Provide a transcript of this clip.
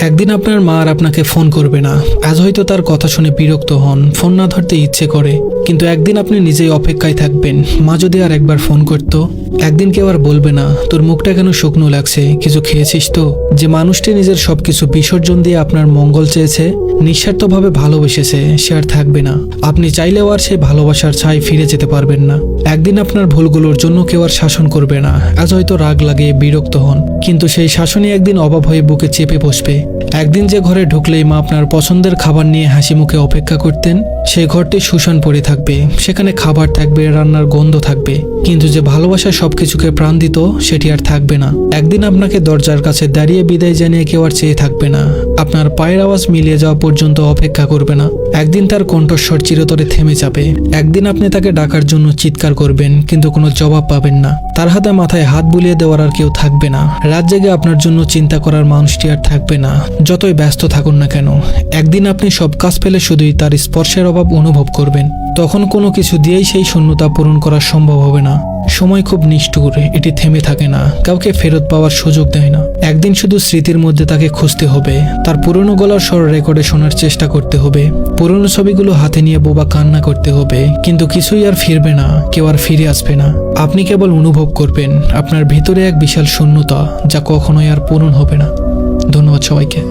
একদিন আপনার মা আর আপনাকে ফোন করবে না। আজ হয়তো তার কথা শুনে বিরক্ত হন, ফোন না ধরতে ইচ্ছে করে, কিন্তু একদিন আপনি নিজেই অপেক্ষায় থাকবেন, মা যদি আর একবার ফোন করতো। একদিন কেউ আর বলবে না, তোর মুখটা কেন শুকনো লাগছে, কিছু খেয়েছিস তো? যে মানুষটি নিজের সবকিছু বিসর্জন দিয়ে আপনার মঙ্গল চেয়েছে, নিঃস্বার্থভাবে ভালোবেসেছে, সে আর থাকবে না। আপনি চাইলেও আর সেই ভালোবাসার ছাই ফিরে যেতে পারবেন না। একদিন আপনার ভুলগুলোর জন্য কেউ আর শাসন করবে না। আজ হয়তো রাগ লাগে, বিরক্ত হন, কিন্তু সেই শাসনই একদিন অভাব হয়ে বুকে চেপে বসবে। একদিন যে ঘরে ঢুকলেই মা আপনার পছন্দের খাবার নিয়ে হাসি মুখে অপেক্ষা করতেন, সেই ঘরটি শুষণ পড়ে থাকবে। সেখানে খাবার থাকবে, রান্নার গন্ধ থাকবে, কিন্তু যে ভালোবাসা সবকিছুকে প্রাণ দিত, সেটি আর থাকবে না। একদিন আপনাকে দরজার কাছে দাঁড়িয়ে বিদায় জানিয়ে কেউ আর চেয়ে থাকবে না। আপনার পায়ের আওয়াজ মিলিয়ে যাওয়া পর্যন্ত অপেক্ষা করবে না। একদিন তার কণ্ঠস্বর চিরতরে থেমে যাবে। একদিন আপনি তাকে ডাকার জন্য চিৎকার করবেন, কিন্তু কোনো জবাব পাবেন না। তার হাতে মাথায় হাত বুলিয়ে দেওয়ার আর কেউ থাকবে না। রাত জেগে আপনার জন্য চিন্তা করার মানুষটি আর থাকবে না, যতই ব্যস্ত থাকুন না কেন। একদিন আপনি সব কাজ ফেলে শুধুই তার স্পর্শের অভাব অনুভব করবেন। তখন কোনো কিছু দিয়েই সেই শূন্যতা পূরণ করা সম্ভব হবে না। সময় খুব নিষ্ঠুর, এটি থেমে থাকে না, কাউকে ফেরত পাওয়ার সুযোগ দেয় না। একদিন শুধু স্মৃতির মধ্যে তাকে খুঁজতে হবে, তার পুরনো গলার স্বর রেকর্ডে শোনার চেষ্টা করতে হবে, পুরনো ছবিগুলো হাতে নিয়ে বোবা কান্না করতে হবে, কিন্তু কিছুই আর ফিরবে না, কেউ আর ফিরে আসবে না। আপনি কেবল অনুভব করবেন আপনার ভিতরে এক বিশাল শূন্যতা, যা কখনোই আর পূরণ হবে না। ধন্যবাদ সবাইকে।